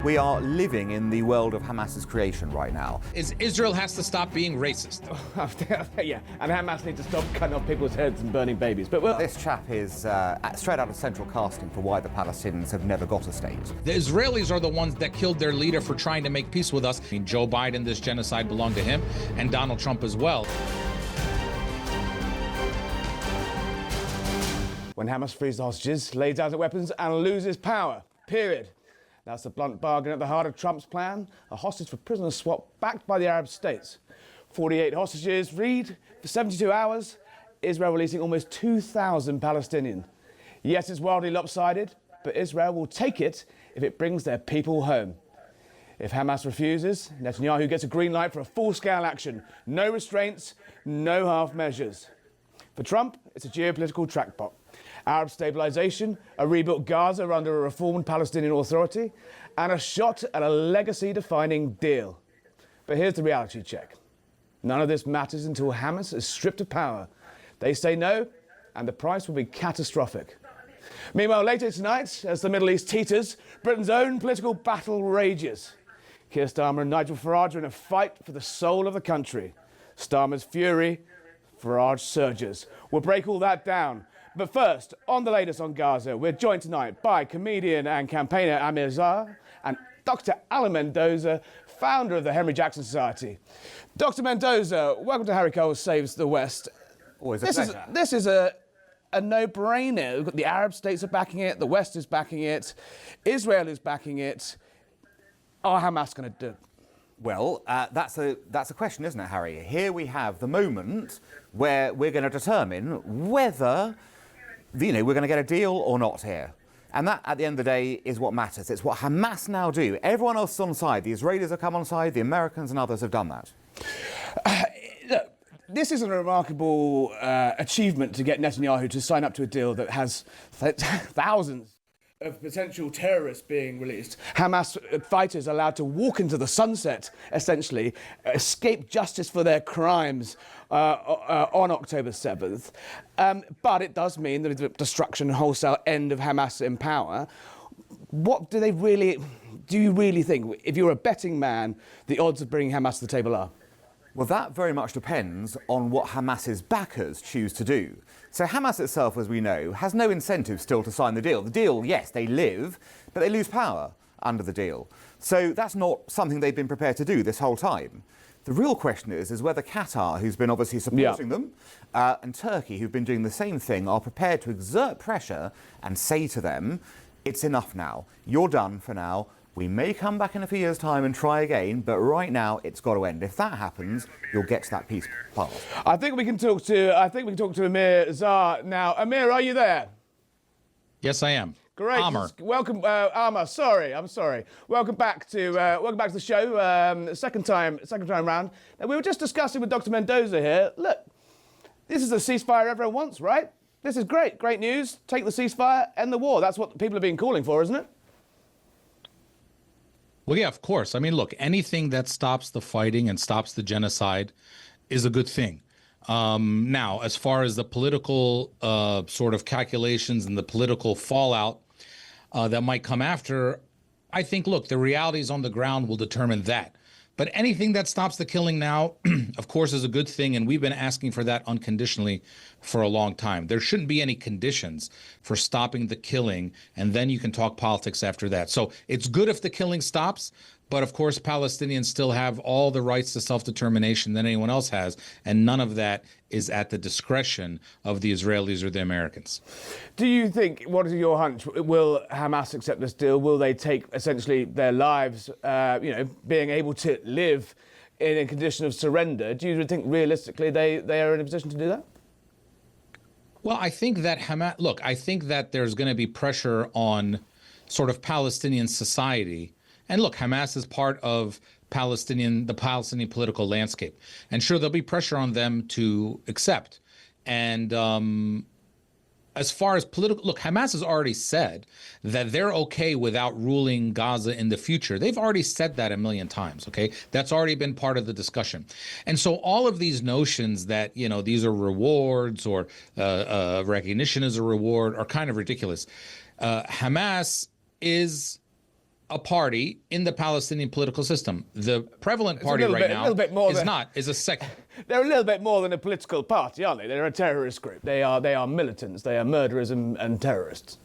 We are living in the world of Hamas's creation right now. Israel has to stop being racist. Yeah, and Hamas needs to stop cutting off people's heads and burning babies. But this chap is straight out of central casting for why the Palestinians have never got a state. The Israelis are the ones that killed their leader for trying to make peace with us. I mean, Joe Biden, this genocide belonged to him, and Donald Trump as well. When Hamas frees the hostages, lays down its weapons and loses power, period. That's the blunt bargain at the heart of Trump's plan, a hostage for prisoner swap backed by the Arab states. 48 hostages freed for 72 hours, Israel releasing almost 2,000 Palestinians. Yes, it's wildly lopsided, but Israel will take it if it brings their people home. If Hamas refuses, Netanyahu gets a green light for a full-scale action. No restraints, no half measures. For Trump, it's a geopolitical trackpot. Arab stabilization, a rebuilt Gaza under a reformed Palestinian Authority, and a shot at a legacy-defining deal. But here's the reality check. None of this matters until Hamas is stripped of power. They say no, and the price will be catastrophic. Meanwhile, later tonight, as the Middle East teeters, Britain's own political battle rages. Keir Starmer and Nigel Farage are in a fight for the soul of the country. Starmer's fury, Farage surges. We'll break all that down. But first, on the latest on Gaza, we're joined tonight by comedian and campaigner Amer Zahr and Dr. Alan Mendoza, founder of the Henry Jackson Society. Dr. Mendoza, welcome to Harry Cole Saves the West. Always a pleasure. This is a no-brainer. We've got the Arab states are backing it, the West is backing it, Israel is backing it. Are Hamas going to do it? Well, that's a question, isn't it, Harry? Here we have the moment where we're going to determine whether, we're going to get a deal or not here. And that, at the end of the day, is what matters. It's what Hamas now do. Everyone else is on side. The Israelis have come on side. The Americans and others have done that. Look, this is a remarkable achievement to get Netanyahu to sign up to a deal that has thousands of potential terrorists being released. Hamas fighters allowed to walk into the sunset, essentially, escape justice for their crimes on October 7th. But it does mean the destruction and wholesale end of Hamas in power. What do you really think, if you're a betting man, the odds of bringing Hamas to the table are? Well, that very much depends on what Hamas's backers choose to do. So Hamas itself, as we know, has no incentive still to sign the deal. The deal, yes, they live, but they lose power under the deal. So that's not something they've been prepared to do this whole time. The real question is whether Qatar, who's been obviously supporting them, and Turkey, who've been doing the same thing, are prepared to exert pressure and say to them, it's enough now. You're done for now. We may come back in a few years' time and try again, but right now it's got to end. If that happens, you'll get to that peace path. I think we can talk to Amer Zahr now. Amer, are you there? Yes, I am. Great. Amer. Welcome, Amer. I'm sorry. Welcome back to the show. Second time round. Now, we were just discussing with Dr. Mendoza here. Look, this is the ceasefire everyone wants, right? This is great. Great news. Take the ceasefire, end the war. That's what people have been calling for, isn't it? Well, yeah, of course. I mean, look, anything that stops the fighting and stops the genocide is a good thing. Now, as far as the political sort of calculations and the political fallout that might come after, I think, look, the realities on the ground will determine that. But anything that stops the killing now, of course, is a good thing. And we've been asking for that unconditionally for a long time. There shouldn't be any conditions for stopping the killing. And then you can talk politics after that. So it's good if the killing stops. But of course, Palestinians still have all the rights to self-determination that anyone else has. And none of that is at the discretion of the Israelis or the Americans. Do you think, what is your hunch, will Hamas accept this deal? Will they take essentially their lives, being able to live in a condition of surrender? Do you think realistically they are in a position to do that? Well, I think that I think that there's going to be pressure on sort of Palestinian society. And look, Hamas is part of the Palestinian political landscape. And sure, there'll be pressure on them to accept. And as far as political, look, Hamas has already said that they're okay without ruling Gaza in the future. They've already said that a million times, okay? That's already been part of the discussion. And so all of these notions that, these are rewards or recognition as a reward are kind of ridiculous. Hamas is a party in the Palestinian political system. The prevalent party right now is a second. They're a little bit more than a political party, aren't they? They're a terrorist group. They are militants. They are murderers and terrorists.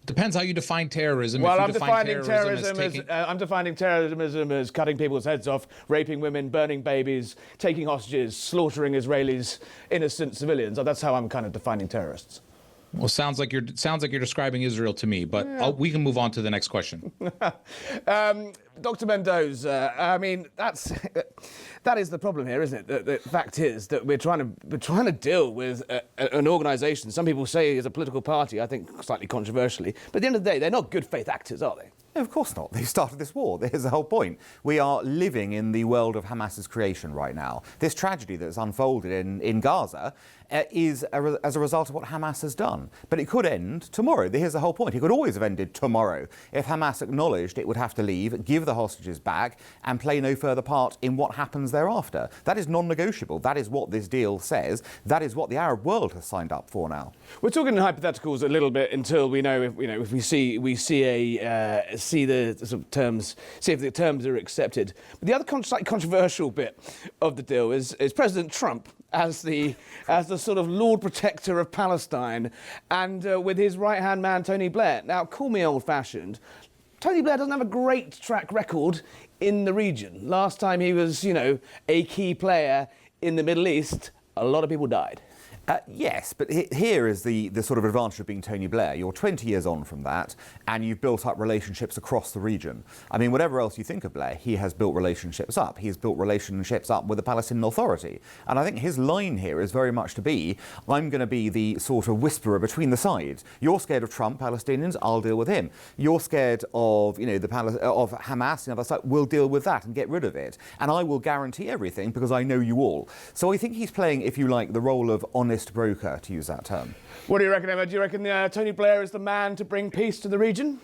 Depends how you define terrorism. Well, I'm defining terrorism as cutting people's heads off, raping women, burning babies, taking hostages, slaughtering Israelis, innocent civilians. That's how I'm kind of defining terrorists. Well, sounds like you're describing Israel to me, but we can move on to the next question. Dr. Mendoza, I mean, that is the problem here, isn't it? The fact is that we're trying to deal with an organisation. Some people say is a political party. I think slightly controversially, but at the end of the day, they're not good faith actors, are they? No, of course not. They started this war. Here's the whole point. We are living in the world of Hamas's creation right now. This tragedy that's unfolded in Gaza is as a result of what Hamas has done. But it could end tomorrow. Here's the whole point. It could always have ended tomorrow if Hamas acknowledged it would have to leave, give the hostages back, and play no further part in what happens thereafter. That is non-negotiable. That is what this deal says. That is what the Arab world has signed up for now. We're talking in hypotheticals a little bit until we know if we see the sort of terms, see if the terms are accepted. But the other slightly controversial bit of the deal is President Trump as the sort of Lord Protector of Palestine, and with his right-hand man Tony Blair. Now, call me old-fashioned. Tony Blair doesn't have a great track record in the region. Last time he was, a key player in the Middle East, a lot of people died. Yes, but here is the sort of advantage of being Tony Blair. You're 20 years on from that, and you've built up relationships across the region. I mean, whatever else you think of Blair, he has built relationships up. He's built relationships up with the Palestinian Authority. And I think his line here is very much to be, I'm going to be the sort of whisperer between the sides. You're scared of Trump, Palestinians, I'll deal with him. You're scared of, of Hamas, the other side, we'll deal with that and get rid of it. And I will guarantee everything because I know you all. So I think he's playing, if you like, the role of honest broker, to use that term. What do you reckon, Emma? Do you reckon Tony Blair is the man to bring peace to the region?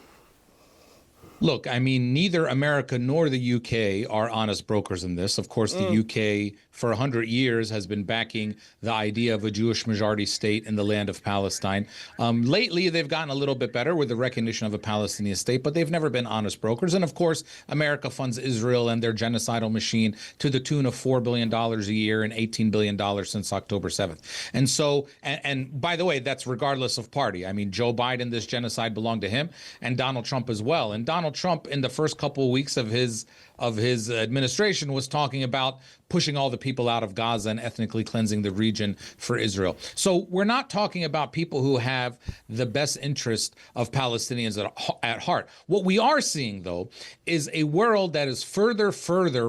Look, I mean, neither America nor the UK are honest brokers in this. Of course, the UK for 100 years has been backing the idea of a Jewish majority state in the land of Palestine. Lately, they've gotten a little bit better with the recognition of a Palestinian state, but they've never been honest brokers. And of course, America funds Israel and their genocidal machine to the tune of $4 billion a year and $18 billion since October 7th. And so, and by the way, that's regardless of party. I mean, Joe Biden, this genocide belonged to him, and Donald Trump as well. And Donald Trump, in the first couple of weeks of his administration, was talking about pushing all the people out of Gaza and ethnically cleansing the region for Israel. So we're not talking about people who have the best interest of Palestinians at heart. What we are seeing, though, is a world that is further,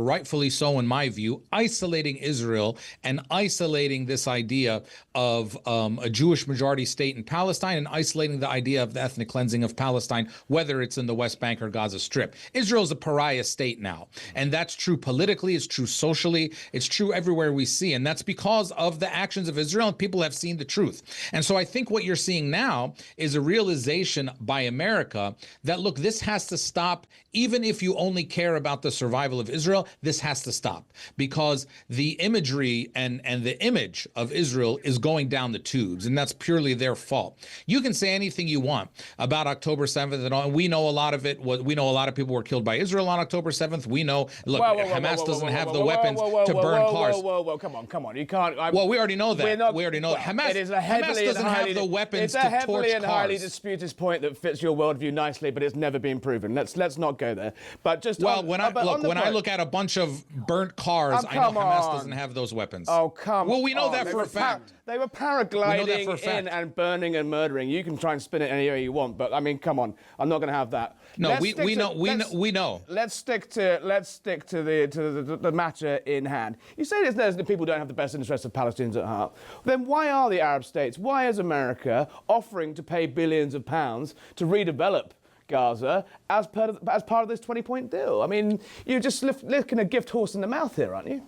rightfully so in my view, isolating Israel and isolating this idea of a Jewish majority state in Palestine and isolating the idea of the ethnic cleansing of Palestine, whether it's in the West Bank or Gaza Strip. Israel's a pariah state now, and that's true politically, it's true socially, it's true everywhere we see, and that's because of the actions of Israel, and people have seen the truth. And so I think what you're seeing now is a realization by America that, look, this has to stop. Even if you only care about the survival of Israel, this has to stop, because the imagery and the image of Israel is going down the tubes, and that's purely their fault. You can say anything you want about October 7th and all, and we know a lot of it. We know a lot of people were killed by Israel on October 7th. We know, look, Hamas doesn't have the weapons to burn cars. Whoa, come on. You can't. Well, we already know that. We already know that. Hamas doesn't have the weapons to torch cars. It's a heavily and highly disputed point that fits your worldview nicely, but it's never been proven. Let's not go there. But just when I look at a bunch of burnt cars, I know Hamas doesn't have those weapons. Oh, come on. Well, we know that for a fact. They were paragliding in and burning and murdering. You can try and spin it any way you want, but I mean, come on. I'm not going to have that. No, we know. Let's stick to the matter in hand. You say there's the people who don't have the best interests of Palestinians at heart. Then why are the Arab states, why is America offering to pay billions of pounds to redevelop Gaza as part of this 20-point deal? I mean, you're just licking a gift horse in the mouth here, aren't you?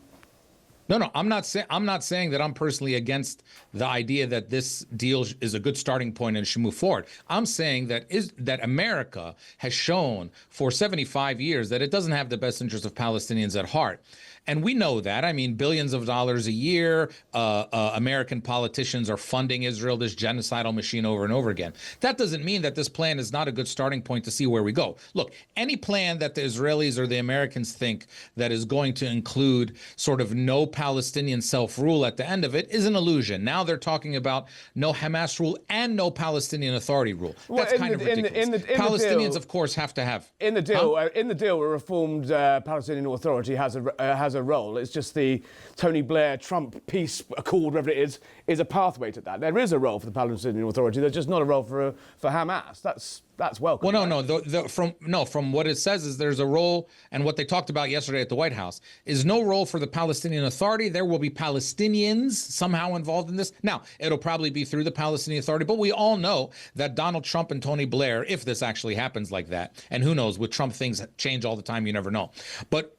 No, I'm not saying that I'm personally against the idea that this deal is a good starting point and should move forward. I'm saying that America has shown for 75 years that it doesn't have the best interest of Palestinians at heart. And we know that. I mean, billions of dollars a year, American politicians are funding Israel, this genocidal machine, over and over again. That doesn't mean that this plan is not a good starting point to see where we go. Look, any plan that the Israelis or the Americans think that is going to include sort of no Palestinian self-rule at the end of it is an illusion. Now they're talking about no Hamas rule and no Palestinian Authority rule. That's kind of ridiculous. Palestinians, of course, have to have. In the deal, a reformed Palestinian Authority has a role. It's just the Tony Blair Trump peace accord, whatever it is a pathway to that. There is a role for the Palestinian Authority. There's just not a role for Hamas. That's welcome. Well, no. From what it says is there's a role, and what they talked about yesterday at the White House is no role for the Palestinian Authority. There will be Palestinians somehow involved in this. Now, it'll probably be through the Palestinian Authority, but we all know that Donald Trump and Tony Blair, if this actually happens like that, and who knows, with Trump things change all the time, you never know. But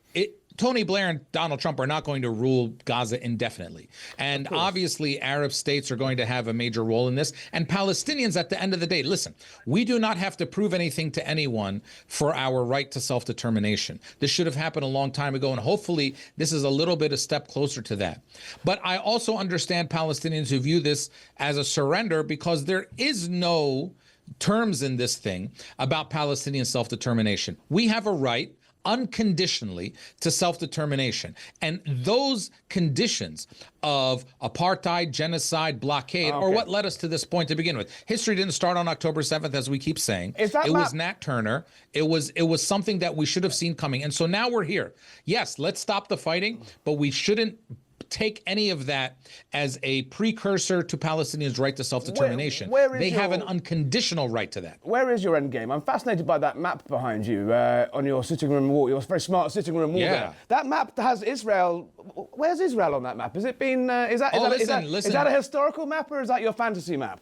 Tony Blair and Donald Trump are not going to rule Gaza indefinitely. And obviously, Arab states are going to have a major role in this. And Palestinians, at the end of the day, listen, we do not have to prove anything to anyone for our right to self-determination. This should have happened a long time ago, and hopefully this is a little bit a step closer to that. But I also understand Palestinians who view this as a surrender because there is no terms in this thing about Palestinian self-determination. We have a right unconditionally to self-determination. And those conditions of apartheid, genocide, blockade are what led us to this point to begin with. History didn't start on October 7th, as we keep saying. It was Nat Turner. It was something that we should have seen coming. And so now we're here. Yes, let's stop the fighting, but we shouldn't take any of that as a precursor to Palestinians' right to self-determination. They have an unconditional right to that. Where is your end game? I'm fascinated by that map behind you on your sitting room wall, your very smart sitting room wall there. That map has Israel. Where's Israel on that map? Has it been, is that a historical map or is that your fantasy map?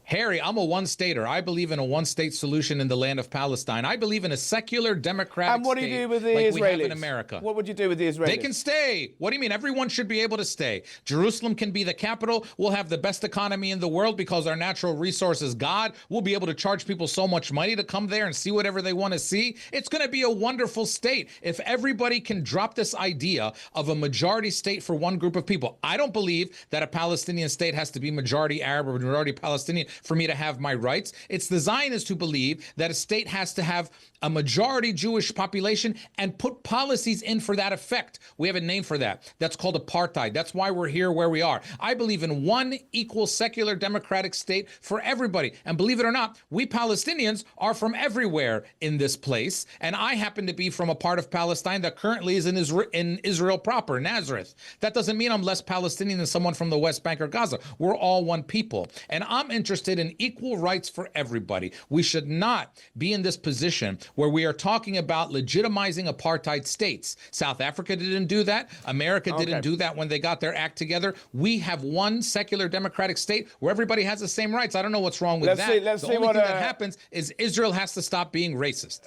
Harry, I'm a one-stater. I believe in a one-state solution in the land of Palestine. I believe in a secular, democratic state. And what do you do with the Israelis? We have in America. What would you do with the Israelis? They can stay. What do you mean? Everyone should be able to stay. Jerusalem can be the capital. We'll have the best economy in the world because our natural resource is God. We'll be able to charge people so much money to come there and see whatever they want to see. It's going to be a wonderful state if everybody can drop this idea of a majority state for one group of people. I don't believe that a Palestinian state has to be majority Arab or majority Palestinian for me to have my rights. It's the Zionists who believe that a state has to have a majority Jewish population and put policies in for that effect. We have a name for that. That's called apartheid. That's why we're here where we are. I believe in one equal secular democratic state for everybody. And believe it or not, we Palestinians are from everywhere in this place. And I happen to be from a part of Palestine that currently is in Israel proper, Nazareth. That doesn't mean I'm less Palestinian than someone from the West Bank or Gaza. We're all one people. And I'm interested in equal rights for everybody. We should not be in this position where we are talking about legitimizing apartheid states. South Africa didn't do that. America didn't do that when they got their act together. We have one secular democratic state where everybody has the same rights. I don't know what's wrong with that. The only thing that happens is Israel has to stop being racist.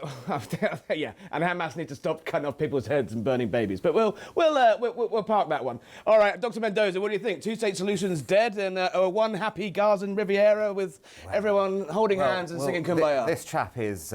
Yeah, and Hamas need to stop cutting off people's heads and burning babies. But we'll park that one. All right, Dr. Mendoza, what do you think? Two-state solution's dead and one happy Gazan Riviera with everyone holding hands and singing Kumbaya. This chap is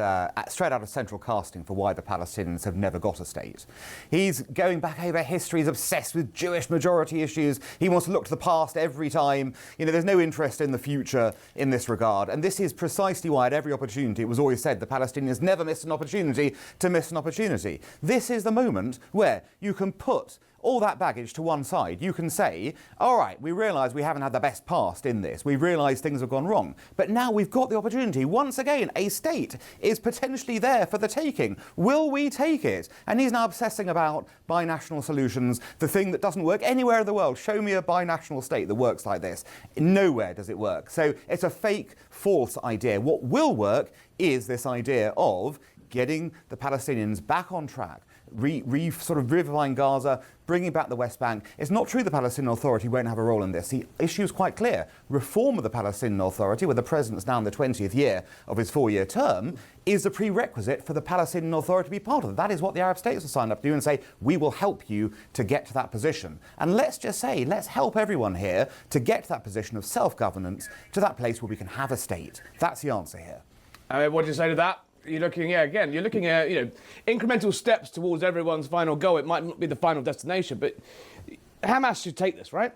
straight out of central casting for why the Palestinians have never got a state. He's going back over history. He's obsessed with Jewish majority issues. He wants to look to the past every time. You know, there's no interest in the future in this regard. And this is precisely why at every opportunity it was always said the Palestinians never miss an opportunity to miss an opportunity. This is the moment where you can put all that baggage to one side. You can say, all right, we realise we haven't had the best past in this. We realise things have gone wrong. But now we've got the opportunity. Once again, a state is potentially there for the taking. Will we take it? And he's now obsessing about binational solutions, the thing that doesn't work anywhere in the world. Show me a binational state that works like this. Nowhere does it work. So it's a fake, false idea. What will work is this idea of getting the Palestinians back on track, sort of reviving Gaza, bringing back the West Bank. It's not true the Palestinian Authority won't have a role in this. The issue is quite clear. Reform of the Palestinian Authority, where the president's now in the 20th year of his 4-year term, is a prerequisite for the Palestinian Authority to be part of it. That is what the Arab states have signed up to do and say, we will help you to get to that position. And let's just say, let's help everyone here to get to that position of self-governance, to that place where we can have a state. That's the answer here. What do you say to that? You're looking, you're looking at, incremental steps towards everyone's final goal. It might not be the final destination, but Hamas should take this, right?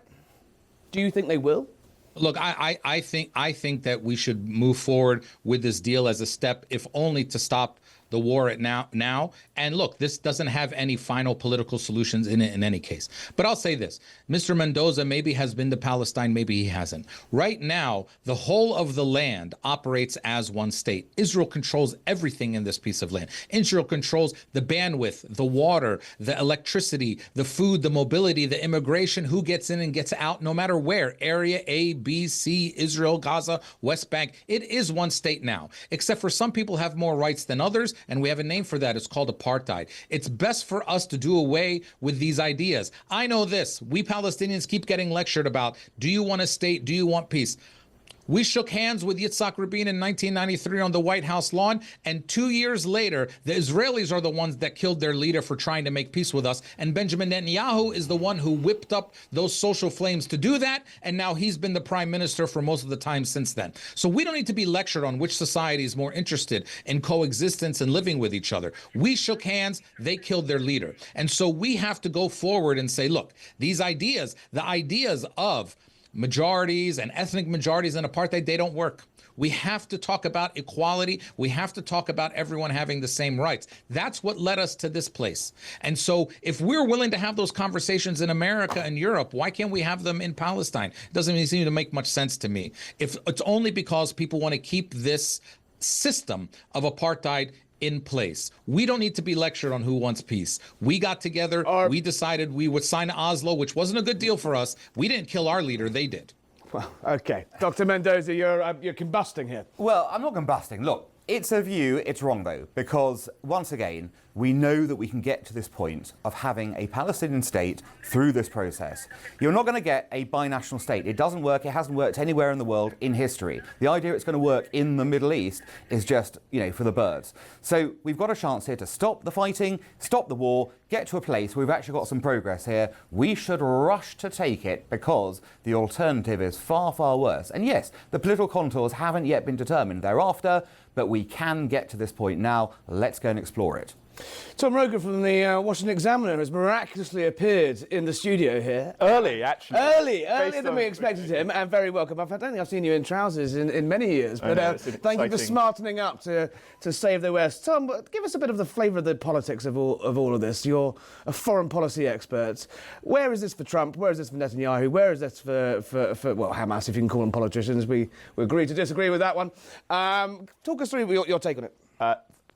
Do you think they will? Look, I think that we should move forward with this deal as a step, if only to stop the war at now. And look, this doesn't have any final political solutions in it in any case. But I'll say this. Mr. Mendoza maybe has been to Palestine, maybe he hasn't. Right now, the whole of the land operates as one state. Israel controls everything in this piece of land. Israel controls the bandwidth, the water, the electricity, the food, the mobility, the immigration, who gets in and gets out, no matter where. Area A, B, C, Israel, Gaza, West Bank. It is one state now, except for some people have more rights than others. And we have a name for that. It's called apartheid. It's best for us to do away with these ideas. I know this. We Palestinians keep getting lectured about, do you want a state? Do you want peace? We shook hands with Yitzhak Rabin in 1993 on the White House lawn, and 2 years later, the Israelis are the ones that killed their leader for trying to make peace with us, and Benjamin Netanyahu is the one who whipped up those social flames to do that, and now he's been the prime minister for most of the time since then. So we don't need to be lectured on which society is more interested in coexistence and living with each other. We shook hands, they killed their leader. And so we have to go forward and say, look, these ideas, the ideas of majorities and ethnic majorities and apartheid, they don't work. We have to talk about equality. We have to talk about everyone having the same rights. That's what led us to this place. And so if we're willing to have those conversations in America and Europe, why can't we have them in Palestine? It doesn't even seem to make much sense to me. If it's only because people want to keep this system of apartheid in place. We don't need to be lectured on who wants peace. We got together, we decided we would sign Oslo, which wasn't a good deal for us. We didn't kill our leader, they did. Well, okay. Dr. Mendoza, you're combusting here. Well, I'm not combusting. Look, it's a view, it's wrong though, because once again, we know that we can get to this point of having a Palestinian state through this process. You're not going to get a binational state. It doesn't work. It hasn't worked anywhere in the world in history. The idea it's going to work in the Middle East is just, for the birds. So we've got a chance here to stop the fighting, stop the war, get to a place where we've actually got some progress here. We should rush to take it because the alternative is far, far worse. And yes, the political contours haven't yet been determined thereafter, but we can get to this point now. Let's go and explore it. Tom Rogan from the Washington Examiner has miraculously appeared in the studio here. Early, actually. Earlier than we expected him, and very welcome. I don't think I've seen you in trousers in many years, but thank you for smartening up to save the West. Tom, give us a bit of the flavour of the politics of all of this. You're a foreign policy expert. Where is this for Trump? Where is this for Netanyahu? Where is this for Hamas, if you can call them politicians? We agree to disagree with that one. Talk us through your take on it.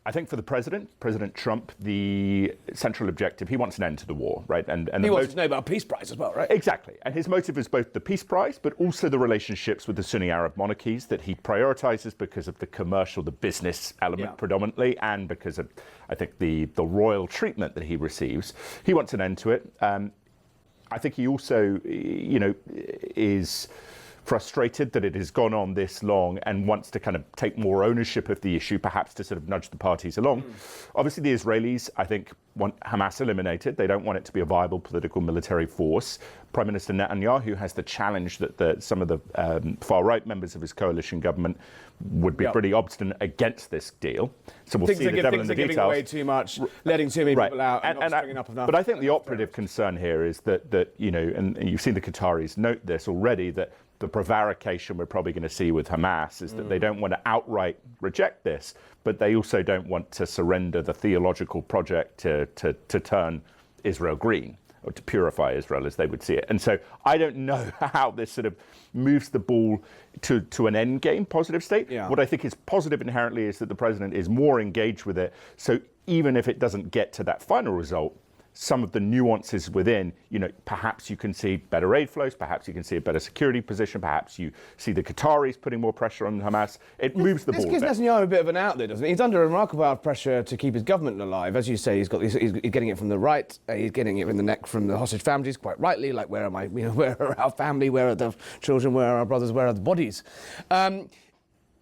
I think for the President Trump, the central objective, he wants an end to the war, right? And he wants to know about a peace prize as well, right? Exactly. And his motive is both the peace prize, but also the relationships with the Sunni Arab monarchies that he prioritizes because of the commercial, the business element predominantly, and because of, I think, the royal treatment that he receives. He wants an end to it. I think he also, is frustrated that it has gone on this long and wants to kind of take more ownership of the issue, perhaps to sort of nudge the parties along. Obviously, the Israelis, I think, want Hamas eliminated. They don't want it to be a viable political military force. Prime Minister Netanyahu has the challenge that some of the far-right members of his coalition government would be pretty obstinate against this deal. So we'll see the devil in the details. Giving away too much, letting too many people out, and not stringing up enough. But I think the operative concern here is that and you've seen the Qataris note this already, that the prevarication we're probably going to see with Hamas is that they don't want to outright reject this, but they also don't want to surrender the theological project to turn Israel green, or to purify Israel as they would see it. And so I don't know how this sort of moves the ball to an endgame positive state. What I think is positive inherently is that the president is more engaged with it. So even if it doesn't get to that final result, some of the nuances within, perhaps you can see better aid flows, perhaps you can see a better security position, perhaps you see the Qataris putting more pressure on Hamas. It moves the ball. This gives Netanyahu a bit of an outlet, doesn't it? He's under a remarkable amount of pressure to keep his government alive. As you say, he's getting it from the right, he's getting it in the neck from the hostage families, quite rightly, like where am I, where are our family, where are the children, where are our brothers, where are the bodies?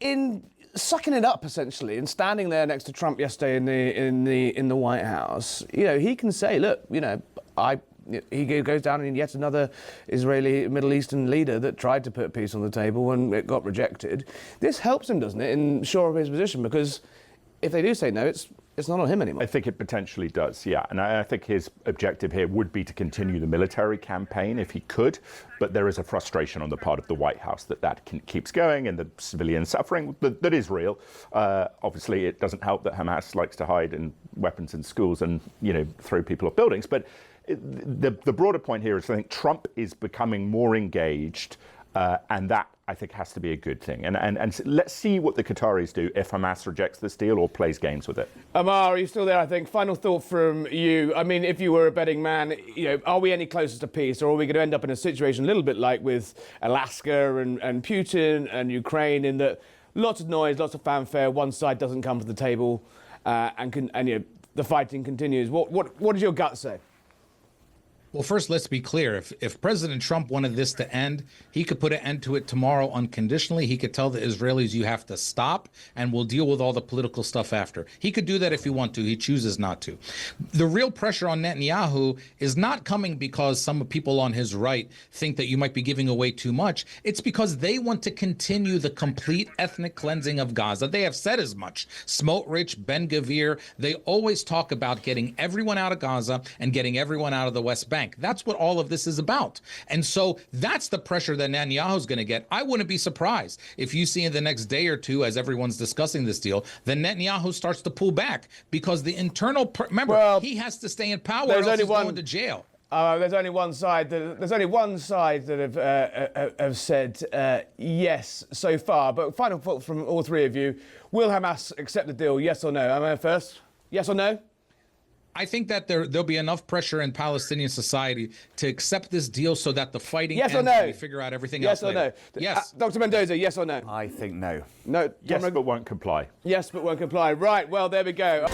In sucking it up essentially and standing there next to Trump yesterday in the White House, he can say, look, he goes down in yet another Israeli Middle Eastern leader that tried to put peace on the table and it got rejected. This helps him, doesn't it, in shore of his position, because if they do say no, it's not on him anymore. I think it potentially does, yeah. And I think his objective here would be to continue the military campaign if he could. But there is a frustration on the part of the White House that keeps going, and the civilian suffering that is real. Obviously, it doesn't help that Hamas likes to hide in weapons in schools and, throw people off buildings. But the broader point here is I think Trump is becoming more engaged, and that, I think, has to be a good thing. And let's see what the Qataris do if Hamas rejects this deal or plays games with it. Amer, are you still there, I think? Final thought from you. I mean, if you were a betting man, are we any closer to peace, or are we going to end up in a situation a little bit like with Alaska and Putin and Ukraine, in that lots of noise, lots of fanfare, one side doesn't come to the table, and the fighting continues? What does your gut say? Well, first, let's be clear. If President Trump wanted this to end, he could put an end to it tomorrow unconditionally. He could tell the Israelis, you have to stop, and we'll deal with all the political stuff after. He could do that if he wants to. He chooses not to. The real pressure on Netanyahu is not coming because some people on his right think that you might be giving away too much. It's because they want to continue the complete ethnic cleansing of Gaza. They have said as much. Smotrich, Ben-Gvir, they always talk about getting everyone out of Gaza and getting everyone out of the West Bank. That's what all of this is about. And so that's the pressure that Netanyahu's going to get. I wouldn't be surprised if you see in the next day or two, as everyone's discussing this deal, then Netanyahu starts to pull back because the internal, remember, he has to stay in power or else he's going to jail. There's only one side that have said yes so far. But final thought from all three of you: will Hamas accept the deal? Yes or no? Amer first. Yes or no? I think that there'll be enough pressure in Palestinian society to accept this deal so that the fighting ends and we figure out everything else later. Yes or no? Yes. Dr. Mendoza, yes or no? I think no. No. Yes, but won't comply. Yes, but won't comply. Right, well, there we go.